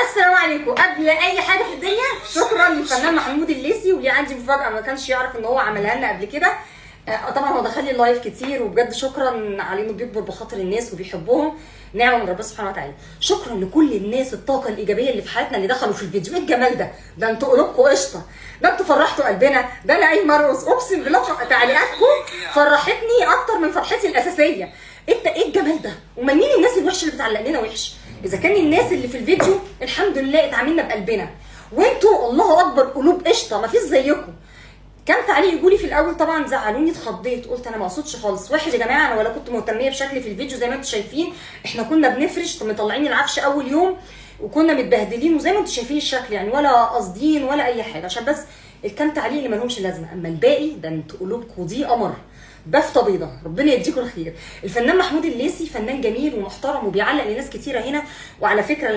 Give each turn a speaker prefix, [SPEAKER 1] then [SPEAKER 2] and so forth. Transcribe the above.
[SPEAKER 1] السلام عليكم. قبل اي حاجه في الدنيا شكرا للفنان محمود الليثي، وليه عندي مفاجاه ما كانش يعرف ان هو عملها لنا قبل كده. طبعا هو دخل لي اللايف كتير، وبجد شكرا على انه بيكبر بخاطر الناس وبيحبهم، نعمه من ربنا سبحانه وتعالى. شكرا لكل الناس الطاقه الايجابيه اللي في حياتنا اللي دخلوا في الفيديو. ايه الجمال ده؟ ده انتوا قلوبكم قشطه، ده انتوا فرحتوا قلبنا. ده انا اي مرقص اقسم بالله تعليقاتكم فرحتني اكتر من فرحتي الاساسيه. انت ايه الجمال ده؟ امال مين الناس الوحشه اللي بتعلق لنا وحش؟ اذا كان الناس اللي في الفيديو الحمد لله اتعاملنا بقلبنا، وانتوا الله اكبر قلوب قشطه مفيش زيكم. كان تعليق يقولي في الاول طبعا زعلوني، اتخضيت، قلت انا ما اقصدش خالص. واحد يا جماعه، انا ولا كنت مهتميه بشكلي في الفيديو زي ما انتم شايفين. احنا كنا بنفرش مطلعين العفش اول يوم وكنا متبهدلين، وزي ما انتم شايفين الشكل يعني، ولا قاصدين ولا اي حاجه، عشان بس كان تعليق اللي مالهمش لازمه. اما الباقي ده انتوا قلوبكم دي قمر بافته بيضه، ربنا يديكم الخير. الفنان محمود الليثي فنان جميل ومحترم وبيعلق لناس كتيره هنا. وعلى فكره